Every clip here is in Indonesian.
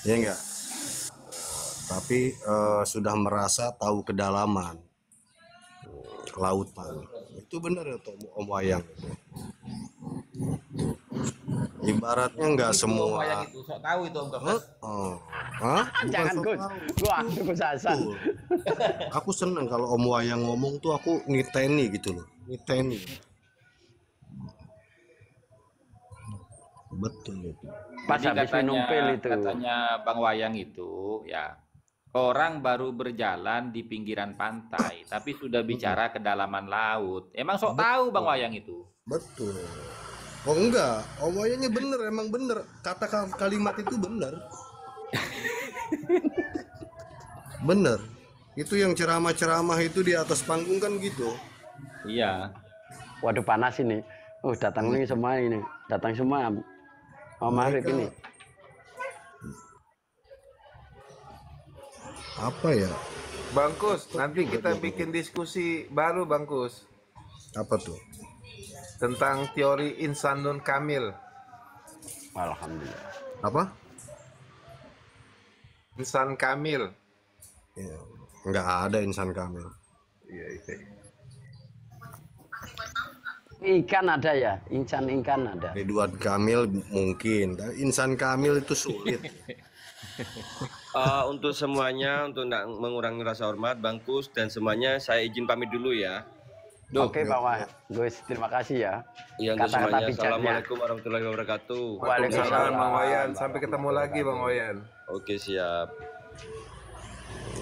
ya enggak. Tapi sudah merasa tahu kedalaman lautan. Itu benar ya Om Wayang. Ibaratnya nggak Itu semua. Om Wayang itu sok tahu itu Om Gafar. Jangan Gus, gua kesasan. Aku seneng kalau Om Wayang ngomong tuh aku niteni gitu loh, niteni. Betul itu. Pas Jadi habis minum pil itu. katanya Bang Wayang itu ya orang baru berjalan di pinggiran pantai tapi sudah bicara kedalaman laut. Emang sok tahu Bang Wayang itu. Betul. Oh enggak, Om Wayangnya bener, emang bener. Kata kalimat itu bener. Bener. Itu yang ceramah-ceramah itu di atas panggung kan gitu. Iya. Waduh panas ini. Datang nih semua ini. Datang semua. Om Arif ini. Apa ya? Bangkus, nanti kita bikin diskusi baru Bangkus. Apa tuh? Tentang teori insanun kamil. Alhamdulillah. Apa? Insan kamil. Ya, nggak ada insan kamil. Iya, iya. Ikan ada ya, insan ikan ada. Ridwan Kamil mungkin, insan kamil itu sulit. Untuk semuanya, untuk tidak mengurangi rasa hormat, Bangkus dan semuanya, saya izin pamit dulu ya. Oke Pak Wah, Gus, terima kasih ya. Ya untuk Kata-kata semuanya, bijaknya. Assalamualaikum warahmatullahi wabarakatuh. Waalaikumsalam Bang Wayan. Sampai ketemu lagi Bang Wayan. Oke siap.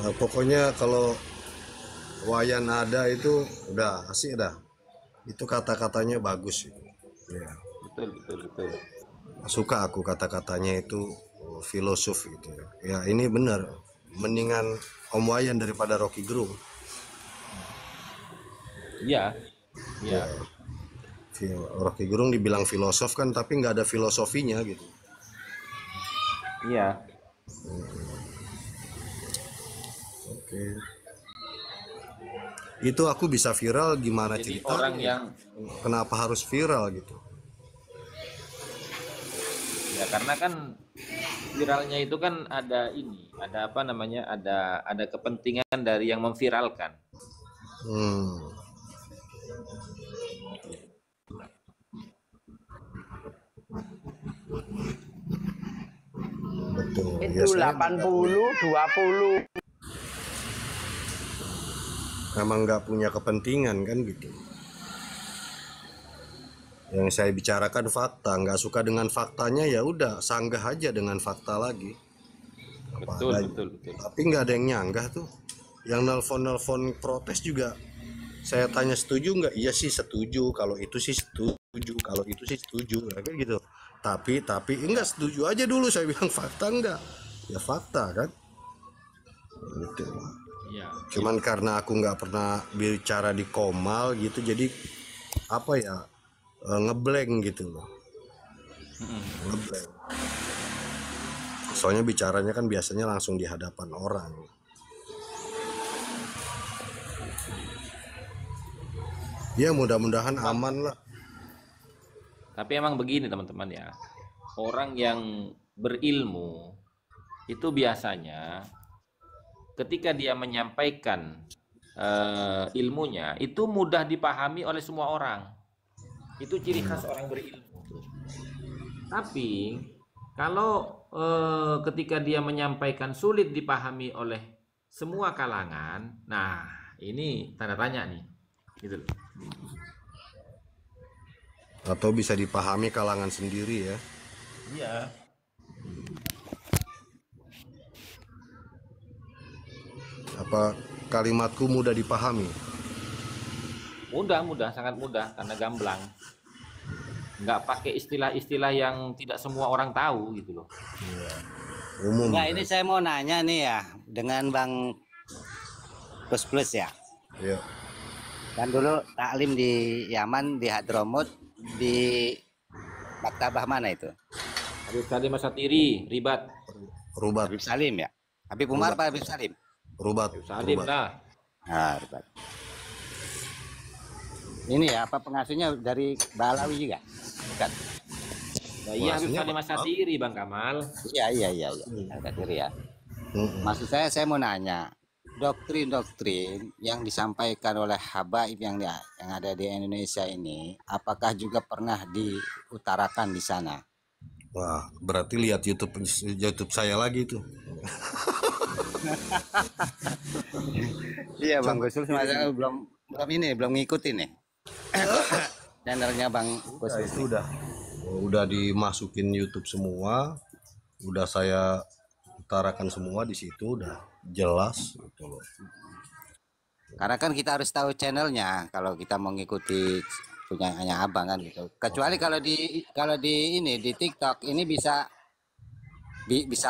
Nah, pokoknya kalau Wayan ada itu udah asik dah. Itu kata-katanya bagus itu. Ya. Betul. Suka aku kata-katanya itu filosof gitu. Ya ini benar. Mendingan Om Wayan daripada Rocky Gerung. Iya. Iya. Rocky Gerung dibilang filosof kan, tapi nggak ada filosofinya gitu. Iya. Oke. Itu aku bisa viral gimana Jadi ceritanya? orang yang Kenapa harus viral gitu? ya karena kan viralnya itu kan ada ini, ada apa namanya? Ada kepentingan dari yang memviralkan. Betul. Itu Ya, 80, 20. memang nggak punya kepentingan kan gitu. Yang saya bicarakan fakta, nggak suka dengan faktanya ya udah sanggah aja dengan fakta lagi. Betul. Tapi nggak ada yang nyanggah tuh. Yang nelpon protes juga. Saya tanya setuju nggak? Iya sih setuju. Kalau itu sih setuju. Kalau itu sih setuju. Kayak gitu. Tapi enggak setuju aja dulu. Saya bilang fakta enggak. Ya fakta kan. Gitu. Iya. Cuman karena aku nggak pernah bicara di Komal gitu, jadi apa ya, ngeblank gitu loh. Ngeblank. Soalnya bicaranya kan biasanya langsung di hadapan orang. Ya mudah-mudahan aman lah. Tapi emang begini teman-teman ya, orang yang berilmu itu biasanya ketika dia menyampaikan ilmunya itu mudah dipahami oleh semua orang. Itu ciri khas orang berilmu. Tapi kalau ketika dia menyampaikan sulit dipahami oleh semua kalangan, nah ini tanda tanya nih, gitu loh. Atau bisa dipahami kalangan sendiri ya. Iya. Apa kalimatku mudah dipahami? Mudah, sangat mudah karena gamblang. Nggak pakai istilah-istilah yang tidak semua orang tahu gitu loh. Umum. Nah ini saya mau nanya nih ya dengan Bang Plus ya. Iya. Kan dulu taklim di Yaman, di Hadramut, di Maktabah mana itu? Habib Salim Asatiri, Ribat. Rubat. Habib Salim ya? Habib Umar apa Habib Salim? Rubat. Salim Rubat. lah. Nah, Rubat. Ini ya apa pengasuhnya dari Balawi juga? Bukan. Nah, iya Habib Bahasanya Salim Bang Kamal. Asatiri Bang Kamal. Iya. Harga diri ya. Maksud saya mau nanya, doktrin-doktrin yang disampaikan oleh habaib yang ada di Indonesia ini, apakah juga pernah diutarakan di sana? Wah, berarti lihat YouTube saya lagi tuh. Iya Bang Gusul, belum ngikutin nih. Channelnya Bang Nah, Gusul. itu udah dimasukin YouTube semua, udah saya utarakan semua di situ, udah jelas gitu loh. Karena kan kita harus tahu channelnya kalau kita mau ngikuti punyanya abang kan gitu. Kecuali kalau di TikTok ini bisa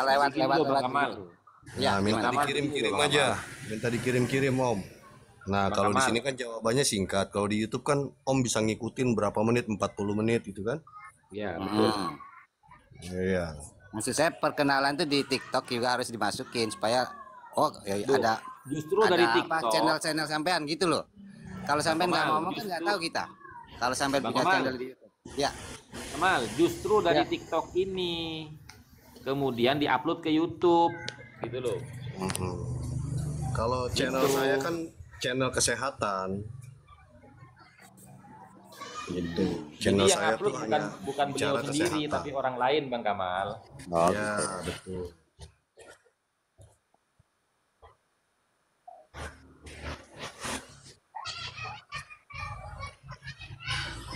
lewat Bikin dulu, Bang Kamal. dulu. Ya, Nah, minta gimana? dikirim-kirim Bang aja, minta dikirim-kirim Om. Nah, Bang kalau di Kamal. sini kan jawabannya singkat, kalau di YouTube kan Om bisa ngikutin berapa menit, 40 menit gitu kan? Iya, betul. Iya. Maksud saya perkenalan tuh di TikTok juga harus dimasukin supaya Duh, ada Justru dari TikTok, channel sampean gitu loh. Kalau sampean nggak Kamal, ngomong kan nggak justru- tahu kita. Kalau sampean Bang punya Kamal. channel di YouTube. Ya, Kamal, justru dari Ya. TikTok ini kemudian diupload ke YouTube gitu loh. Kalau channel Gitu. saya kan channel kesehatan. Gitu. Jadi Channel yang saya upload tuh bukan hanya beliau bicara sendiri kesehatan. tapi orang lain Bang Kamal. Ya, betul.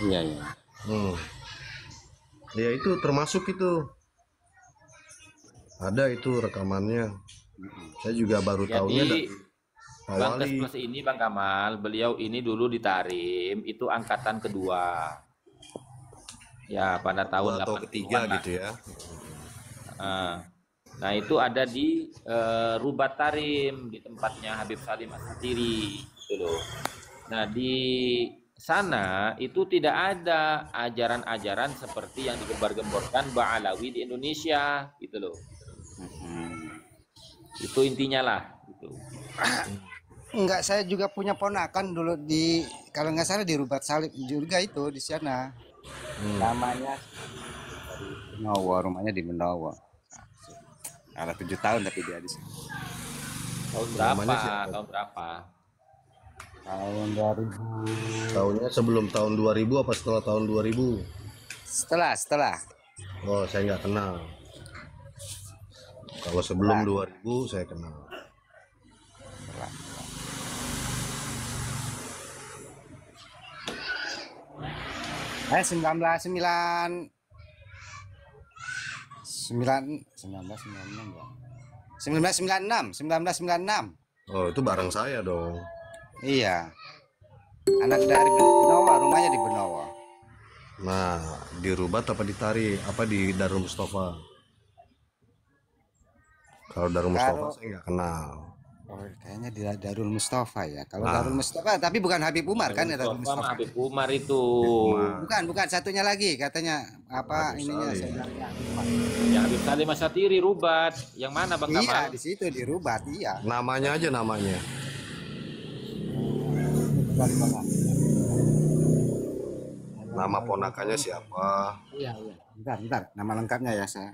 iya. Ya itu termasuk itu. Ada itu rekamannya. Saya juga baru tahunya Jadi dari Pak Bang Wali. Kes ini Bang Kamal, beliau ini dulu di Tarim itu angkatan kedua. Ya, pada tahun Dua atau 80-an ketiga lah. gitu ya. Nah, itu ada di Rubat Tarim di tempatnya Habib Salim Asatiri gitu loh. Nah, di sana itu tidak ada ajaran-ajaran seperti yang digembar-gemborkan Ba'alawi di Indonesia gitu loh. Itu intinya lah gitu. Enggak, saya juga punya ponakan dulu kalau nggak salah di Rubat Salib juga itu di sana. Namanya Benowo, rumahnya di Benowo. Ada 7 tahun tapi dia di sini. Tahun berapa? Namanya siapa? Tahun berapa? Tahun 2000. Tahunnya sebelum tahun 2000 apa setelah tahun 2000? Setelah. Oh, saya nggak kenal. Kalau sebelum 2000 saya kenal. Eh 1996 1996. Oh, itu bareng saya dong. Iya. Anak dari Benowo, rumahnya di Benowo. Nah, di Rubat apa di Tari? Apa di Darul Mustafa? Kalau Darul Mustafa saya nggak kenal. Oh, kayaknya di Darul Mustafa ya. Kalau Darul Mustafa, tapi bukan Habib Umar kan ya Darul Mustafa Mustafa. Habib Umar itu. Bukan satunya lagi katanya apa Habib ininya Salim. saya bilang. Yang Habib Salim Asatiri Rubat. Yang mana Bang Iya, Kamal? di situ di Rubat, iya. Namanya aja namanya. Nama ponakannya siapa? Iya. Bentar. Nama lengkapnya ya saya.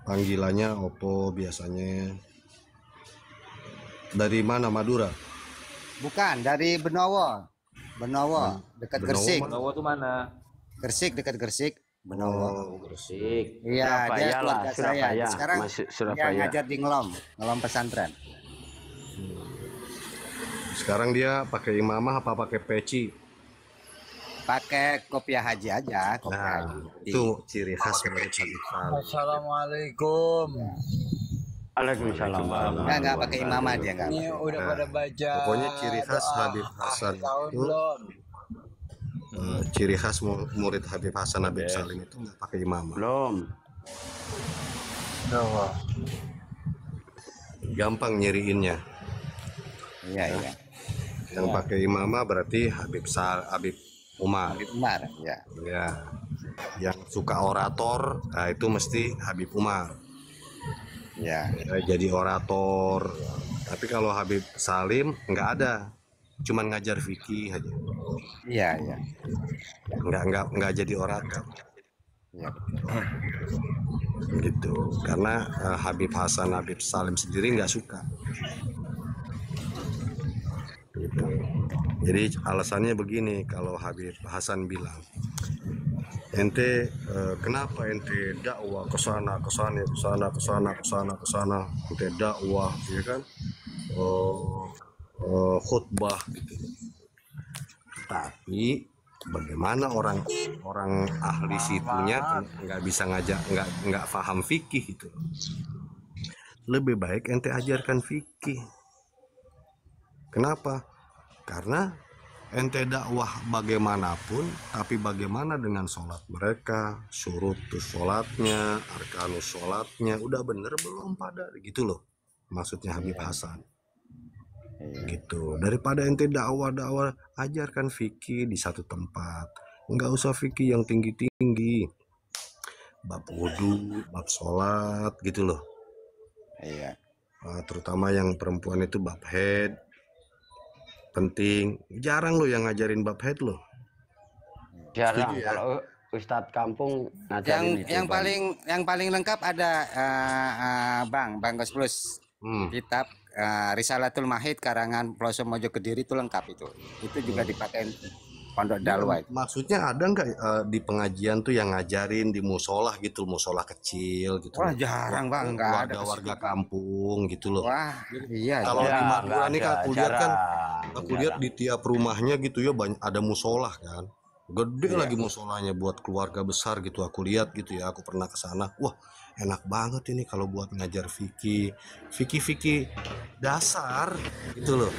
Panggilannya Oppo biasanya. Dari mana, Madura? Bukan, dari Benowo. Dekat Benowo Gresik. mana? Benowo itu mana? Gresik, dekat Gresik. Benowo. Oh, Gresik. Iya, dia Surabaya lah, keluarga saya. Surabaya. Sekarang Masih dia Surabaya. ngajar di Ngelom pesantren. sekarang dia pakai imamah apa pakai peci? Pakai kopiah haji aja, kopiah Nah, haji. itu ciri khas murid Habib Salim. Assalamualaikum. Waalaikumsalam. Enggak pakai imamah dia enggak. Ini udah Nah, pada baca. pokoknya ciri khas doa Habib Hasan akhir tahun itu belum? ciri khas murid Habib Hasan Habib Salim itu nggak pakai imamah. Belum. Gampang nyiriinnya. Iya. Yang pakai imamah berarti Habib Umar. Habib Umar, ya. Ya. Yang suka orator, nah itu mesti Habib Umar. Ya. Ya, jadi orator. Tapi kalau Habib Salim nggak ada, cuman ngajar fikih aja. Iya. Nggak jadi orator. Ya. gitu. Karena Habib Salim sendiri nggak suka gitu. Jadi alasannya begini, kalau Habib Hasan bilang, ente kenapa ente dakwah ke sana ente dakwah, ya kan, khutbah gitu. Tapi bagaimana orang ahli situnya nggak bisa ngajak, nggak paham fikih gitu. Lebih baik ente ajarkan fikih. Kenapa? Karena ente dakwah bagaimanapun, tapi bagaimana dengan sholat mereka, syurutus sholatnya, arkanus sholatnya, udah bener belum pada, gitu loh maksudnya Habib Hasan. Gitu. Daripada ente dakwah ajarkan fikih di satu tempat, nggak usah fikih yang tinggi-tinggi, bab wudhu, bab sholat gitu loh. Iya. Terutama yang perempuan itu bab head penting. Jarang loh yang ngajarin bab head loh. Jarang. Setuju ya? Kalau Ustadz kampung ngajarin itu. Yang paling lengkap ada Bang Gos Plus. Kitab Risalatul Mahid karangan Ploso Mojo Kediri itu lengkap itu. Itu juga dipakai Pondok Dalwa. Maksudnya ada nggak di pengajian tuh yang ngajarin di musola gitu, musola kecil gitu? Wah, jarang Bang, nggak ada warga kampung gitu loh. Wah, iya. Kalau di Madura nih kan aku lihat kan, aku jarang. lihat di tiap rumahnya gitu ya, banyak ada musola kan. Gede lagi musolanya buat keluarga besar gitu. Aku lihat gitu ya, aku pernah ke sana. Wah, enak banget ini kalau buat ngajar fikih dasar gitu loh.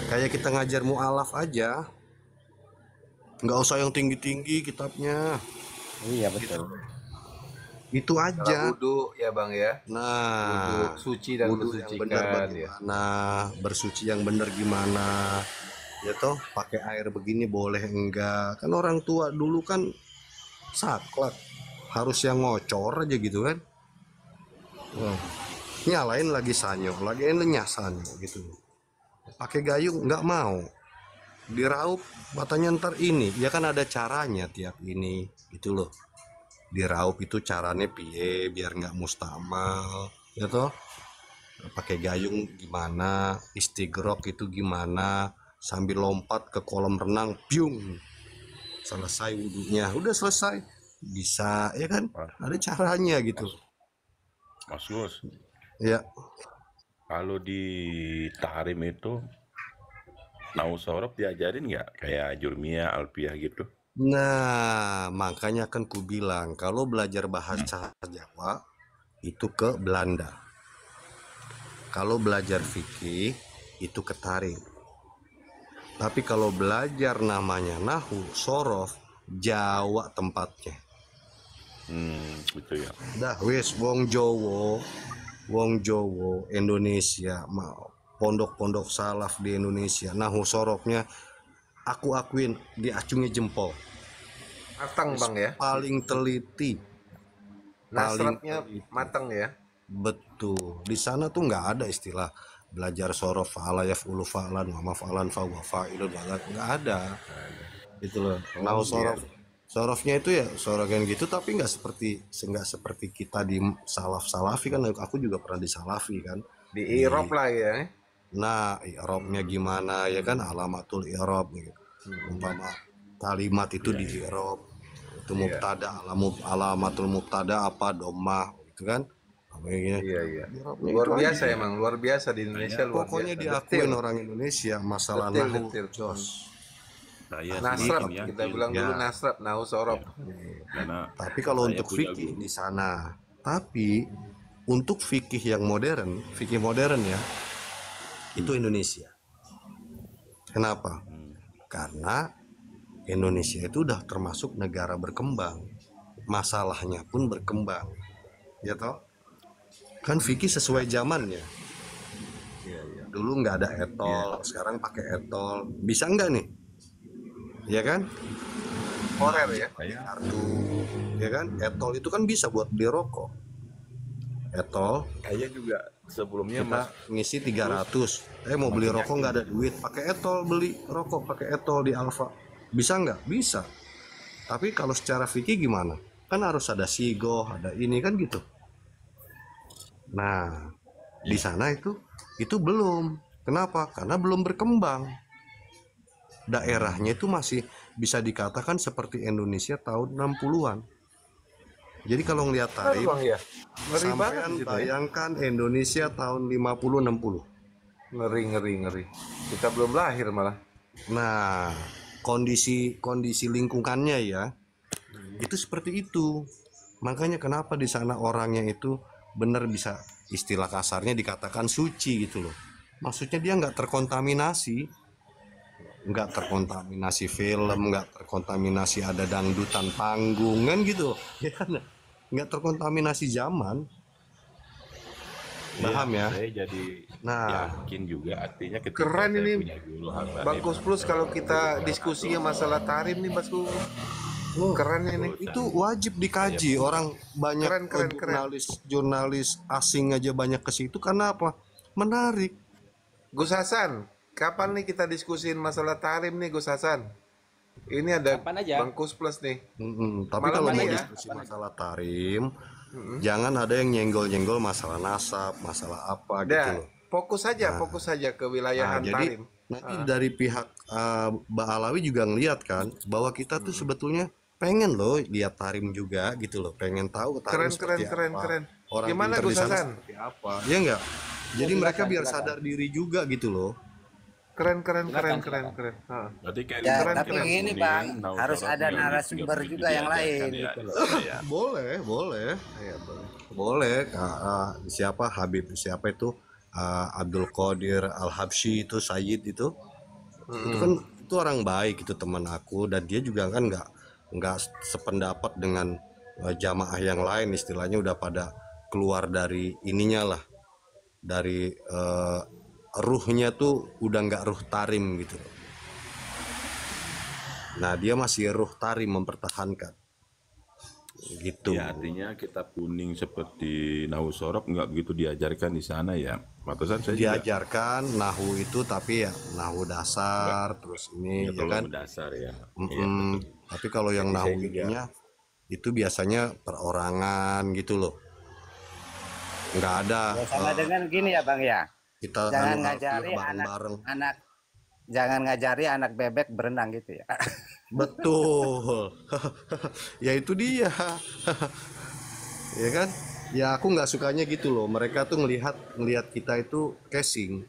Kayak kita ngajar mu'alaf aja. Nggak usah yang tinggi-tinggi kitabnya. Iya betul. Itu aja. Wudhu ya Bang ya. Nah, Wudhu suci dan wudhu yang benar bagaimana, bersuci yang benar gimana, ya toh, pakai air begini boleh enggak? Kan orang tua dulu kan saklek, harus yang ngocor aja gitu kan. Nyalain lagi sanyo, lagi lenyah sanyo gitu. Pakai gayung nggak mau, diraup matanya ntar ini, ya kan ada caranya tiap ini gitu loh. Diraup itu caranya piye biar nggak mustamal, ya toh. Pakai gayung gimana, istigrok itu gimana, sambil lompat ke kolam renang, biung, selesai wudhunya, udah selesai, bisa ya kan, ada caranya gitu. Mas Gus, Ya, kalau di Tahrim itu Nausorof diajarin nggak kayak Jurmiyah, Alfiyah gitu? nah makanya kan ku bilang kalau belajar bahasa Jawa itu ke Belanda, kalau belajar fikih itu ke Tahrim. Tapi kalau belajar namanya nahu, sorof, Jawa tempatnya. Gitu ya. Dah wis wong Jowo Indonesia, pondok-pondok salaf di Indonesia, nahu sorofnya aku akuin diacungi jempol. Matang Bang ya. Paling teliti. Nasratnya matang ya. Betul. Di sana tuh nggak ada istilah belajar sorof fa'ala yaf'ulu fa'lan wa maf'alan fa wa fa'ilun, nggak ada. Itu loh. Nahu sorof. Sorofnya itu ya sorogan gitu, tapi nggak seperti kita di salafi kan. Aku juga pernah di salafi kan. Di Irop lah ya. Nah, i'rabnya gimana ya kan, alamatul i'rab gitu. Umpama kalimat itu di i'rab. Itu mubtada, alamatul mubtada apa, dhammah gitu kan. Iya. Luar biasa aja. Emang luar biasa di Indonesia. Luar Pokoknya biasa. diakuin orang Indonesia masalah nahu jos. Nasrat Nasrat kita bilang dulu nasrat, nahu sorof. Tapi kalau untuk fikih di sana, tapi untuk fikih yang modern, fikih modern ya, itu Indonesia. Kenapa? Karena Indonesia itu udah termasuk negara berkembang, masalahnya pun berkembang, ya toh. Kan fikih sesuai zamannya. Dulu nggak ada etol, sekarang pakai etol. Bisa nggak nih? Ya kan? Korer ya. Kartu, ya kan? Etol itu kan bisa buat beli rokok. Etol, Kayak juga sebelumnya kita ngisi 300. Mau beli rokok nggak ada duit, pakai etol beli rokok, pakai etol di Alfa. Bisa nggak? Bisa. Tapi kalau secara fikih gimana? kan harus ada sigoh, ada ini kan gitu. Nah, di sana itu belum. Kenapa? Karena belum berkembang. Daerahnya itu masih bisa dikatakan seperti Indonesia tahun 60-an. Jadi kalau ngelihat Benar tarif, bang ya. Ngeri banget sampean di situ ya. bayangkan Indonesia tahun 50-60. Ngeri. Kita belum lahir malah. Nah, kondisi lingkungannya ya, itu seperti itu. Makanya kenapa di sana orangnya itu benar bisa istilah kasarnya dikatakan suci gitu loh. Maksudnya dia nggak terkontaminasi, film, nggak terkontaminasi ada dangdutan panggung kan gitu, ya kan? Nggak terkontaminasi zaman. Paham ya? Saya jadi Nah, yakin juga artinya ketika Keren saya ini punya guru Al-Tarim, Bang Kus Plus kalau kita diskusinya masalah tarim nih Mas Kus. Keren ini. itu wajib dikaji. Orang banyak Keren. jurnalis asing aja banyak ke situ karena apa? Menarik. Gus Hasan, kapan nih kita diskusin masalah tarim nih Gus Hasan? Ini ada Kapan aja? Bang Kus Plus nih. Tapi Malam kalau ini mau ya? diskusi masalah tarim, jangan ada yang nyenggol-nyenggol masalah nasab, masalah apa gitu Udah, loh. fokus saja ke wilayahan Nah, jadi tarim. nanti dari pihak Mbak Alawi juga ngeliat kan bahwa kita tuh sebetulnya pengen loh lihat tarim juga gitu loh, pengen tahu tarim seperti apa. Keren. Orang Gimana pinter di Gus sana Hasan? seperti apa. Ya enggak? Jadi mereka biar sadar diri juga gitu loh. Keren. Silakan. Ha. berarti kayak Ya, liburan tapi kita gini, kuning, Bang, Naus harus Sorot ada juga narasumber begitu juga yang diajarkan lain ya. gitu loh. Iya. Boleh. Iya, boleh. Boleh. Siapa Habib siapa itu Abdul Qadir Al-Habsyi itu Sayyid itu kan itu orang baik, itu teman aku, dan dia juga kan nggak sependapat dengan jamaah yang lain, istilahnya udah pada keluar dari ininya lah, dari ruhnya tuh udah nggak ruh tarim gitu. Nah dia masih ruh tarim mempertahankan gitu. Ya, artinya kitab kuning seperti Naus Sorot nggak begitu diajarkan di sana ya. Pantesan saya juga Diajarkan nahu itu tapi ya nahu dasar terus ini ya kalau kan. mendasar ya. Tapi kalau yang Jadi nahu saya juga- ininya itu biasanya perorangan gitu loh, nggak ada Ya, sama dengan gini ya Bang ya. kita Jangan anu ngajari bareng-bareng. jangan ngajari anak bebek berenang gitu ya. Betul. Ya itu dia. Ya kan, ya aku nggak sukanya gitu loh, mereka tuh ngelihat kita itu casing,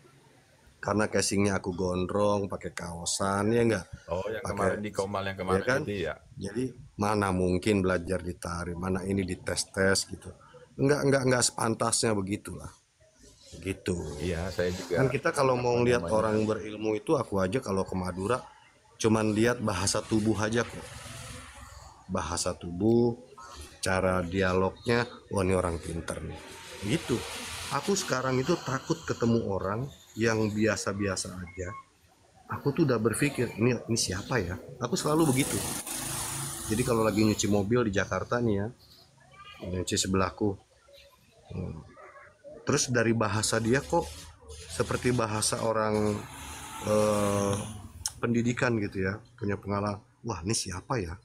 karena casingnya aku gondrong pakai kaosan ya enggak. Oh, yang Pakai- kemarin di Komal yang kemarin ya kan? itu ya. Jadi mana mungkin belajar di tarim, mana ini dites gitu. Enggak sepantasnya begitulah. Gitu. Iya, saya juga. Kan kita kalau mau lihat orang berilmu itu, aku aja kalau ke Madura cuman lihat bahasa tubuh aja kok. Bahasa tubuh, cara dialognya, wah ini orang pinter nih. Gitu. Aku sekarang itu takut ketemu orang yang biasa-biasa aja. Aku tuh udah berpikir, ini siapa ya? Aku selalu begitu. Jadi kalau lagi nyuci mobil di Jakarta nih ya, nyuci sebelahku. Terus dari bahasa dia kok seperti bahasa orang pendidikan gitu ya, punya pengalaman. Wah ini siapa ya?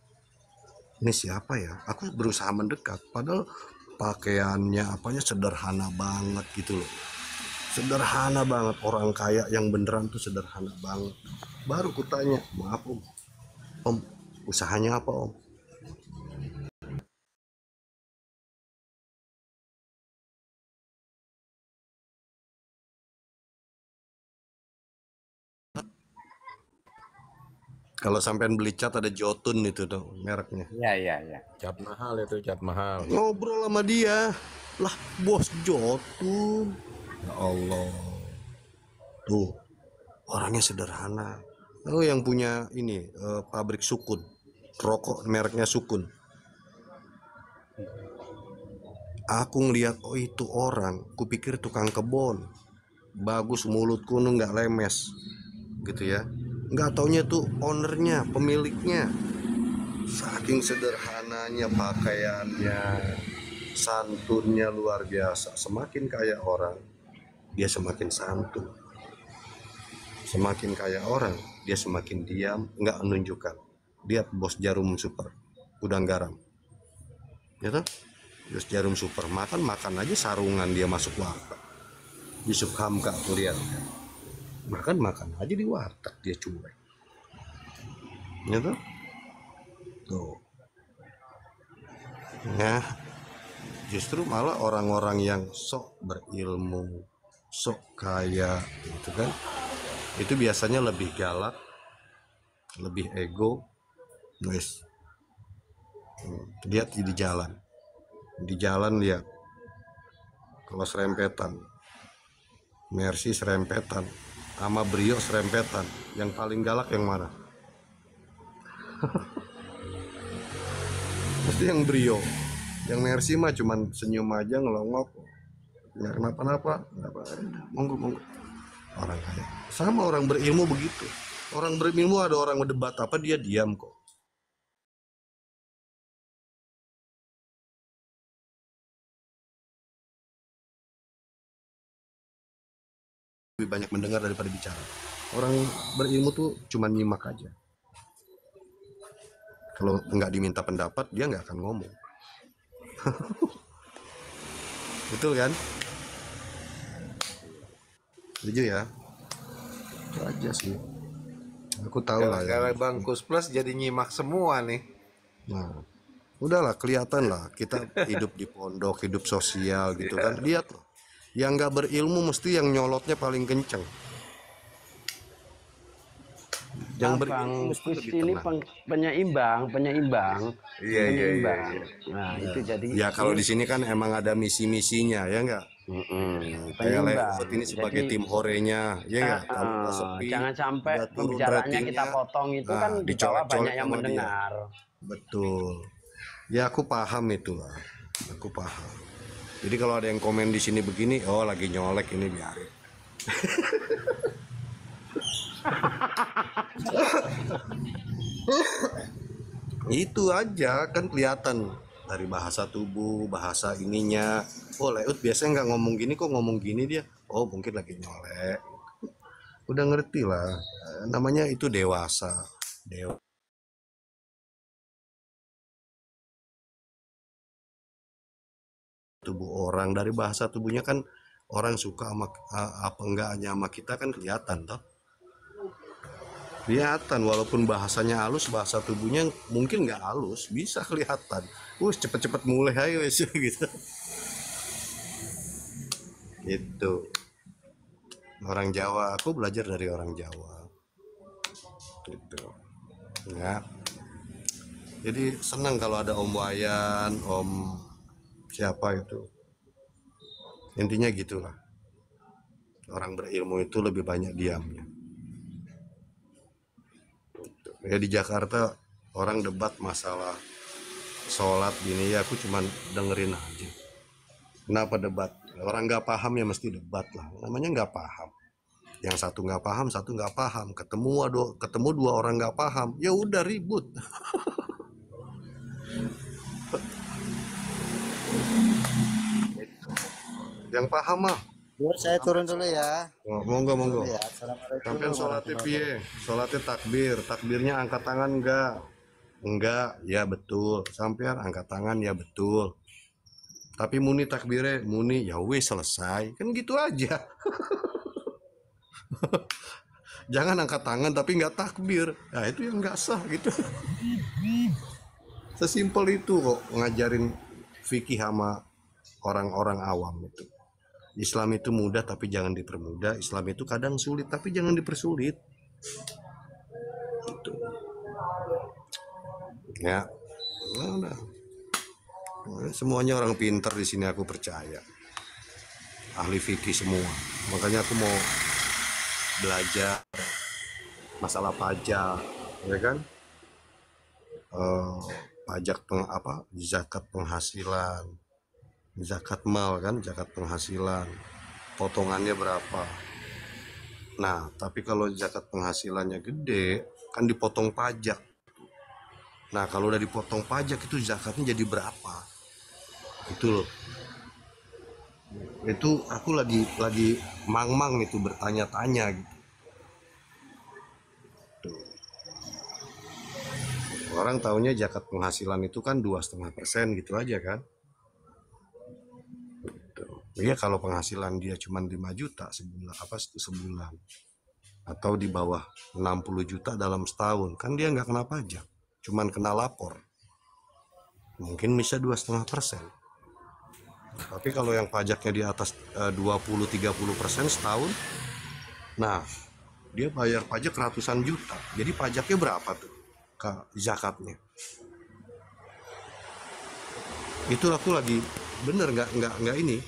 Ini siapa ya? Aku berusaha mendekat, padahal pakaiannya apanya sederhana banget gitu loh. Sederhana banget, orang kaya yang beneran tuh sederhana banget. Baru kutanya, maaf om, usahanya apa om? Kalau sampean beli cat ada Jotun itu tuh mereknya. Iya. Cat mahal itu, cat mahal. Ngobrol sama dia, lah bos Jotun. Ya Allah. Tuh, orangnya sederhana. Oh yang punya ini pabrik Sukun, rokok mereknya Sukun. Aku ngeliat, oh itu orang, kupikir tukang kebon, bagus mulut kuning nggak lemes, gitu ya. Nggak taunya tuh ownernya, pemiliknya. Saking sederhananya pakaiannya, santunnya luar biasa. Semakin kaya orang, dia semakin santun. Semakin kaya orang, dia semakin diam, nggak menunjukkan. Lihat bos Jarum Super, Gudang Garam. gitu. Jus jarum super, makan aja sarungan dia masuk warteg. Yusuf Hamka tuh lihat, makan aja di warteg dia cuek, gitu. Tuh, nah justru malah orang-orang yang sok berilmu, sok kaya, gitu kan, itu biasanya lebih galak, lebih ego, guys. Lihat di jalan lihat, kalau serempetan, Mercy serempetan, sama Brio serempetan, yang paling galak yang mana? Pasti yang Brio. Yang Mercy mah cuman senyum aja, ngelongok, nggak kenapa-napa, monggo. Orang kaya sama orang berilmu begitu. Orang berilmu ada orang berdebat apa dia diam kok. Lebih banyak mendengar daripada bicara. Orang berilmu tuh cuman nyimak aja. Kalau nggak diminta pendapat dia nggak akan ngomong. Betul kan? Setuju ya? Itu aja sih. Aku tahu lah ya. Kalau Bang Kus Plus jadi nyimak semua nih. Nah, udahlah kelihatan lah kita hidup di pondok, hidup sosial gitu kan. Lihat loh. Yang nggak berilmu mesti yang nyolotnya paling kenceng. Yang berilmu mesti lebih ini tenang. penyeimbang. Iya. Nah, itu jadi Ya kalau di sini kan emang ada misi-misinya ya enggak? Kayak Leot ini sebagai Jadi, tim horenya, ya enggak? Kalau udah sepi, jangan sampai udah turun pembicaraannya ratingnya, kita potong itu nah, kan di bawah dicolek-colek banyak yang sama dia. mendengar. Betul. Ya aku paham itulah. Aku paham. Jadi kalau ada yang komen di sini begini, oh lagi nyolek ini biarin. Itu aja kan kelihatan dari bahasa tubuh, bahasa ininya. Oh Leut biasanya nggak ngomong gini, kok ngomong gini dia. Oh mungkin lagi nyolek. Udah ngerti lah. Namanya itu dewasa. Tubuh orang, dari bahasa tubuhnya kan orang suka sama apa enggaknya sama kita kan kelihatan toh. Kelihatan walaupun bahasanya halus, bahasa tubuhnya mungkin nggak halus, bisa kelihatan. Cepet-cepet mulai ayo gitu. Itu orang Jawa, aku belajar dari orang Jawa. Gitu. Ya. Jadi senang kalau ada Om Wayan, Om siapa itu. Intinya gitulah. Orang berilmu itu lebih banyak diamnya. Ya di Jakarta orang debat masalah sholat gini ya, aku cuman dengerin aja. Kenapa debat? Orang nggak paham ya mesti debat lah. Namanya nggak paham. Yang satu nggak paham, satu nggak paham. Ketemu dua orang nggak paham, ya udah ribut. Yang paham mah. Saya turun dulu ya. Oh, monggo. Ya, assalamualaikum. Sampai sholatnya piye? Sholatnya takbir. Takbirnya angkat tangan enggak? Enggak, ya betul. Sampean angkat tangan ya betul. Tapi muni takbirnya, muni ya wis selesai. Kan gitu aja. Jangan angkat tangan tapi nggak takbir. Nah itu yang nggak sah gitu. Sesimpel itu kok ngajarin fikih sama orang-orang awam itu. Islam itu mudah tapi jangan dipermudah. Islam itu kadang sulit tapi jangan dipersulit. Gitu. Ya, udah. Semuanya orang pinter di sini aku percaya. Ahli fikih semua. Makanya aku mau belajar masalah pajak, ya kan? Pajak zakat penghasilan. Zakat mal kan, zakat penghasilan, potongannya berapa. Nah tapi kalau zakat penghasilannya gede kan dipotong pajak. Nah kalau udah dipotong pajak itu zakatnya jadi berapa, itu loh. Itu aku lagi mang itu bertanya-tanya gitu. Tuh. Orang taunya zakat penghasilan itu kan 2,5% gitu aja kan. Iya, kalau penghasilan dia cuma 5 juta sebulan atau di bawah 60 juta dalam setahun, kan dia nggak kena pajak, cuman kena lapor, mungkin bisa 2,5%. Tapi kalau yang pajaknya di atas 20-30% setahun, nah dia bayar pajak ratusan juta. Jadi pajaknya berapa tuh ke zakatnya? Itu aku lagi bener nggak ini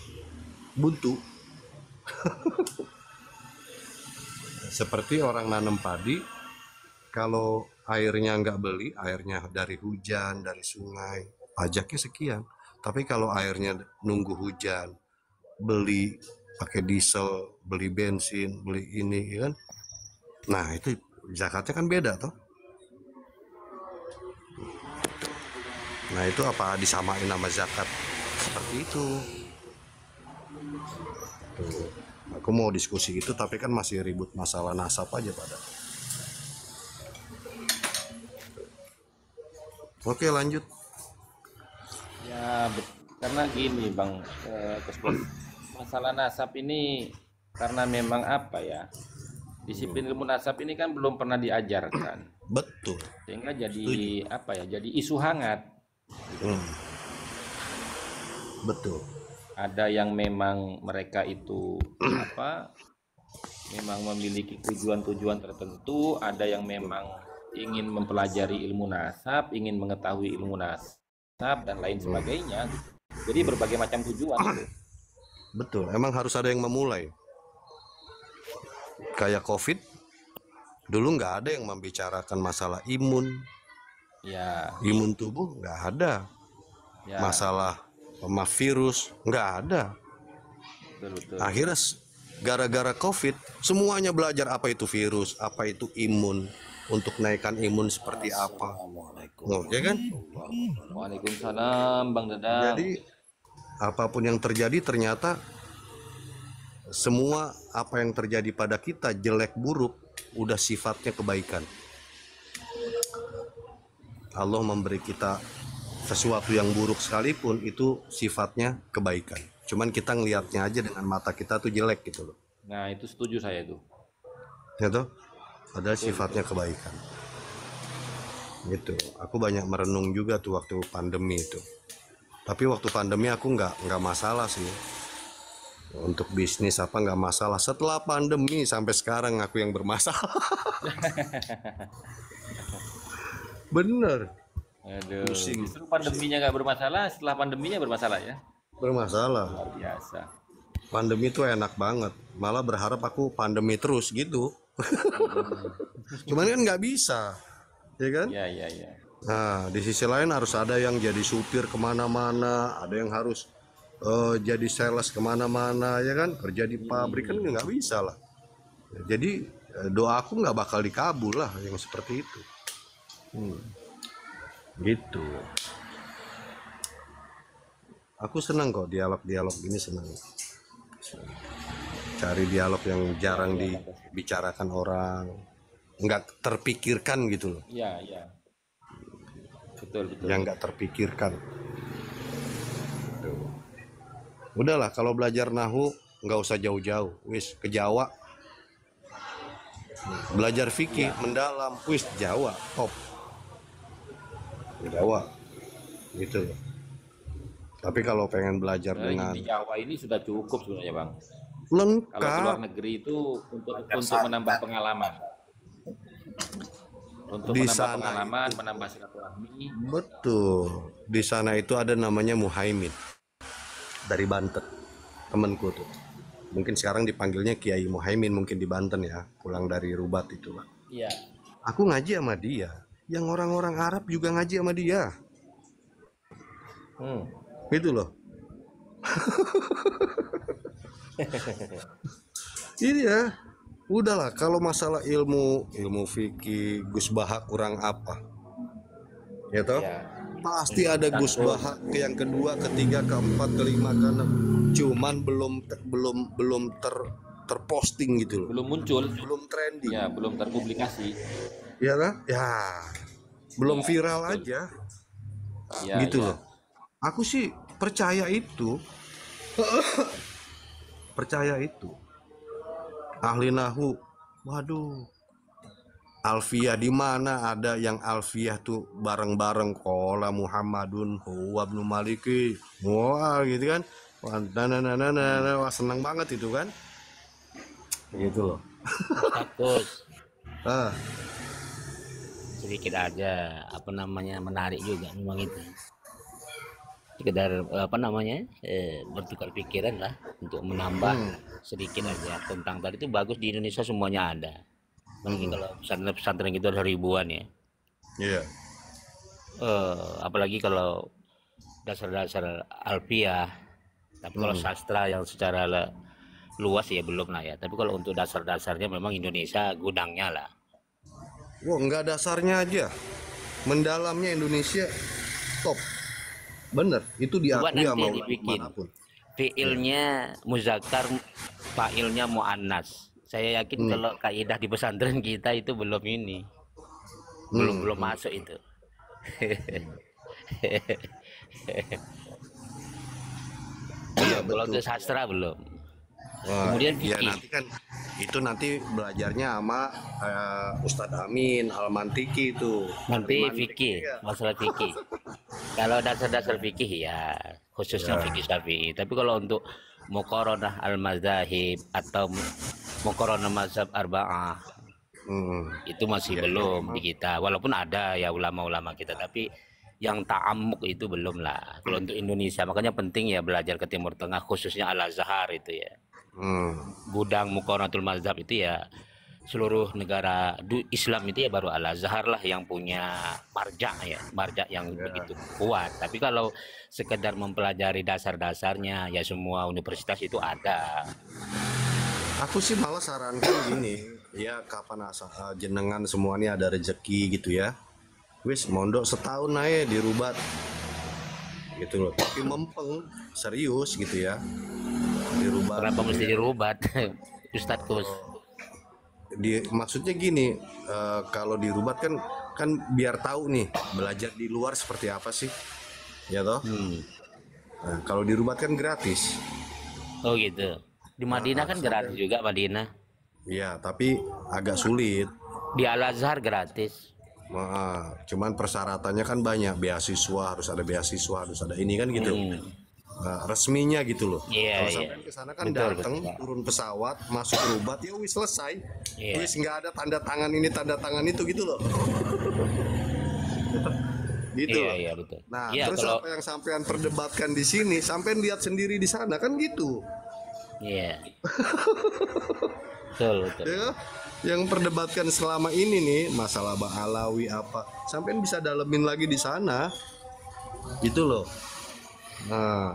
buntu. Seperti orang nanam padi, kalau airnya nggak beli, airnya dari hujan, dari sungai, pajaknya sekian. Tapi kalau airnya nunggu hujan, beli pakai diesel, beli bensin, beli ini, ya kan? Nah itu zakatnya kan beda toh. Nah itu apa disamain nama zakat seperti itu? Tuh. Aku mau diskusi itu tapi kan masih ribut masalah nasab aja pada. Oke lanjut. Ya, karena gini Bang, Kusbos, masalah nasab ini karena memang apa ya, disiplin ilmu nasab ini kan belum pernah diajarkan, Betul. sehingga jadi apa ya, jadi isu hangat. Betul. Ada yang memang mereka itu apa, memang memiliki tujuan-tujuan tertentu, ada yang memang ingin mempelajari ilmu nasab, ingin mengetahui ilmu nasab dan lain sebagainya. Jadi berbagai macam tujuan gitu. Betul. Emang harus ada yang memulai. Kayak COVID, dulu nggak ada yang membicarakan masalah imun Ya, tubuh, nggak ada. ya, Masalah virus, nggak ada. betul. Akhirnya gara-gara COVID, semuanya belajar apa itu virus, apa itu imun, untuk naikkan imun seperti apa. Oh, ya kan? Waalaikumsalam Bang Dadang. Jadi apapun yang terjadi ternyata semua apa yang terjadi pada kita jelek buruk udah sifatnya kebaikan. Allah memberi kita sesuatu yang buruk sekalipun itu sifatnya kebaikan. Cuman kita ngelihatnya aja dengan mata kita tuh jelek gitu loh. Nah, itu setuju saya tuh. Ya toh? Ada sifatnya kebaikan. Gitu. Aku banyak merenung juga tuh waktu pandemi itu. Tapi waktu pandemi aku nggak masalah sih. Untuk bisnis apa nggak masalah. Setelah pandemi sampai sekarang aku yang bermasalah. Bener. Aduh, Pusing. justru pandeminya nggak bermasalah, setelah pandeminya bermasalah ya. Bermasalah. Luar biasa. Pandemi tuh enak banget. Malah berharap aku pandemi terus gitu. Cuman kan nggak bisa. Ya kan? Ya, ya, ya. Nah, di sisi lain harus ada yang jadi supir kemana-mana, ada yang harus jadi sales kemana-mana, ya kan? Kerja di pabrik kan nggak bisa lah. Jadi doa aku nggak bakal dikabul lah yang seperti itu. Gitu. Aku senang kok dialog-dialog gini, senang. Cari dialog yang jarang dibicarakan orang, nggak terpikirkan gitu loh. Ya, ya. Betul, betul. Yang nggak terpikirkan. Tuh. Udahlah kalau belajar nahu nggak usah jauh-jauh, wis ke Jawa. Belajar fikih mendalam, wis Jawa top. Ke Jawa, gitu loh. Tapi kalau pengen belajar Nah, dengan di Jawa ini sudah cukup sebenarnya Bang. Kalau ke luar lengkap negeri itu untuk menambah pengalaman. Untuk di menambah sana pengalaman, menambah silaturahmi. betul. Di sana itu ada namanya Muhaimin dari Banten, temanku tuh. Mungkin sekarang dipanggilnya Kiai Muhaimin, mungkin di Banten ya, pulang dari Rubat itu lah. Iya. Aku ngaji sama dia, yang orang-orang Arab juga ngaji sama dia, gitu loh. Iya, udahlah kalau masalah ilmu fikih Gus Baha kurang apa, ya toh? Ya. Pasti ada Gus Baha ke yang kedua, ketiga, keempat, kelima, keenam. Cuman belum terposting gitu loh. Belum muncul. Belum trending. Ya, belum terpublikasi. Iya kan? Ya. belum Ya, viral betul. aja Ya, gitu ya. loh. Aku sih percaya itu, percaya itu. Ahli nahu, waduh, Alfiyah di mana ada yang Alfiyah tuh bareng-bareng kola Muhammadun huwa ibnu Maliki. Wah, gitu kan. Wah, wah, senang banget itu kan. Gitu loh. Status Ah, sedikit aja apa namanya menarik juga memang itu. Sekedar apa namanya bertukar pikiran lah untuk menambah sedikit aja tentang tadi itu bagus di Indonesia semuanya ada. Mungkin kalau pesantren itu ada ribuan ya. iya. Apalagi kalau dasar-dasar alfiah. Tapi kalau sastra yang secara luas ya belum lah ya. Tapi kalau untuk dasar-dasarnya memang Indonesia gudangnya lah. Wah, nggak dasarnya aja. Mendalamnya Indonesia top. Bener, itu Coba diakui nanti sama dibikin. manapun. Fiilnya muzakkar, fa'ilnya muannas. Saya yakin kalau kaidah di pesantren kita itu belum ini. Belum masuk itu. Iya, Kalau betul. untuk sastra belum. Wah, Kemudian ya fikih. nanti kan itu nanti belajarnya sama Ustadz Amin Al-Mantiki itu. Nanti Al-Mantiki fikih, ya. masalah fikih. Kalau dasar-dasar fikih ya khususnya fikih Syafi'i. Tapi kalau untuk muqaranah al-mazahib atau muqaranah mazhab arba'ah itu masih belum di kita. Walaupun ada ya ulama-ulama kita, tapi yang ta'amuk itu belum lah. Kalau untuk Indonesia makanya penting ya belajar ke Timur Tengah khususnya Al-Azhar itu ya. Gudang muqaranatul mazhab itu ya seluruh negara Islam itu ya baru Al-Azhar lah yang punya marja yang begitu kuat. Tapi kalau sekedar mempelajari dasar-dasarnya ya semua universitas itu ada. Aku sih malah sarankan gini, ya kapan asal jenengan semua ini ada rezeki gitu ya. Wis mondok setahun aja dirubat. Gitu loh. Tapi mempeng serius gitu ya. Dirubat. Kenapa mesti dirubat? Ustadz Kus. Maksudnya gini, kalau dirubat kan biar tahu nih belajar di luar seperti apa sih, ya toh. Nah, kalau dirubat kan gratis. Oh gitu. Di Madinah kan gratis juga Madinah. Ya, tapi agak sulit. Di Al-Azhar gratis. Cuman persyaratannya kan banyak, beasiswa harus ada ini kan gitu. Nah, resminya gitu loh. Iya, Kalau iya. sampai ke sana kan Betul, datang, betul. turun pesawat, masuk rubat, ya wis selesai. Iya. Wis nggak ada tanda tangan ini, tanda tangan itu gitu loh. Gitu Iya, loh. iya betul. Nah, Iya, terus kalau apa yang sampean perdebatkan di sini, sampean lihat sendiri di sana kan gitu. iya. Betul, betul. Ya, yang perdebatkan selama ini nih masalah Ba'alawi apa, sampean bisa dalemin lagi di sana. Gitu loh. Nah,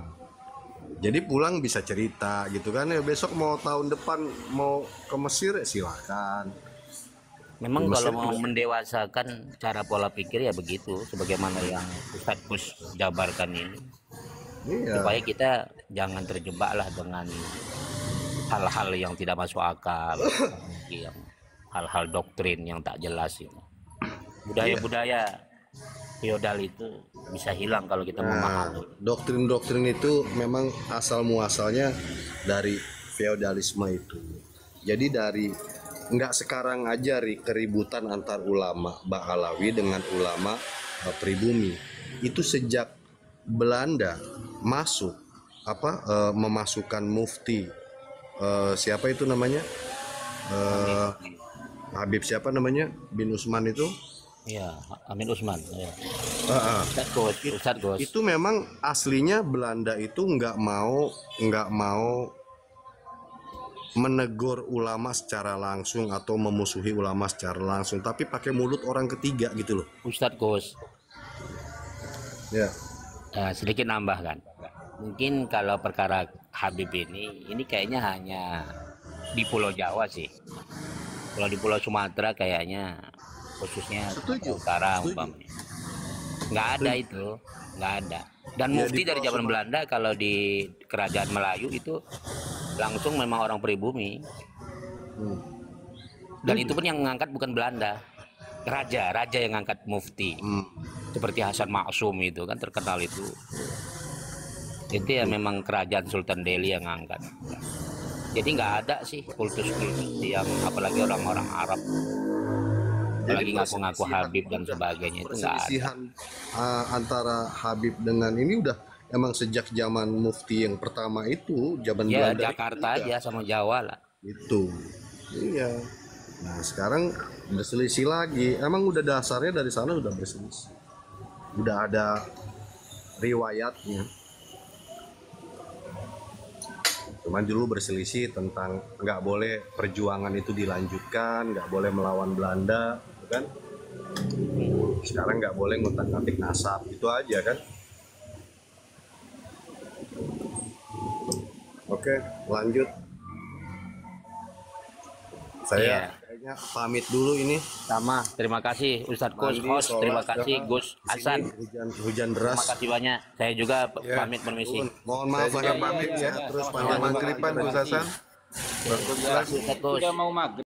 jadi pulang bisa cerita gitu kan ya, besok mau tahun depan mau ke Mesir ya silakan. Memang Mesir kalau mau juga. mendewasakan cara pola pikir ya begitu, sebagaimana yang Ustadz Gus jabarkan ini. Iya. Supaya kita jangan terjebak lah dengan hal-hal yang tidak masuk akal, yang hal-hal doktrin yang tak jelas ini. Budaya-budaya feodal itu bisa hilang kalau kita memahami. Doktrin-doktrin itu memang asal muasalnya dari feodalisme itu. Jadi dari nggak sekarang aja keributan antar ulama Ba'alawi dengan ulama pribumi. Itu sejak Belanda masuk memasukkan mufti siapa itu namanya? Habib siapa namanya? Bin Usman itu. Iya, Amin Usman. Ya. Ah, ah. Ustadz Gus. Itu memang aslinya Belanda itu nggak mau menegur ulama secara langsung atau memusuhi ulama secara langsung, tapi pakai mulut orang ketiga gitu loh. Ustadz Gus. Ya. Sedikit nambah kan. Mungkin kalau perkara Habib ini kayaknya hanya di Pulau Jawa sih. Kalau di Pulau Sumatera kayaknya khususnya Sumatera Utara umpamanya. Nggak ada itu, nggak ada. Dan Ya, mufti di dari Pulau zaman Belanda kalau di kerajaan Melayu itu langsung memang orang pribumi. Dan itu pun yang mengangkat bukan Belanda. raja yang ngangkat mufti. Seperti Hasan Maksum itu kan terkenal itu. Itu ya memang kerajaan Sultan Delhi yang ngangkat. Jadi nggak ada sih kultus-kultus yang apalagi orang-orang Arab. Apalagi ngaku-ngaku Habib dan sebagainya itu nggak ada. Perselisihan antara Habib dengan ini udah emang sejak zaman mufti yang pertama itu, zaman Ya Belanda Jakarta itu aja sama Jawa lah. itu. Iya. Nah, sekarang berselisih lagi. Emang udah dasarnya dari sana udah berselisih. Udah ada riwayatnya. Cuman dulu berselisih tentang nggak boleh perjuangan itu dilanjutkan, nggak boleh melawan Belanda, gitu kan? Sekarang nggak boleh ngutak-ngatik nasab, itu aja kan? Oke, lanjut. Saya kayaknya pamit dulu ini. Sama, terima kasih Ustadz Gus, Mandi, host, terima sholat, kasih doa. Gus Di sini Hasan. hujan deras. Terima kasih banyak. Saya juga pamit permisi. Mohon Saya maaf juga lahir pamit batin, ya. terus Selamat panjang umur maghriban dan Gus Hasan. Bagus Ustadz Gus. Sudah mau maghrib.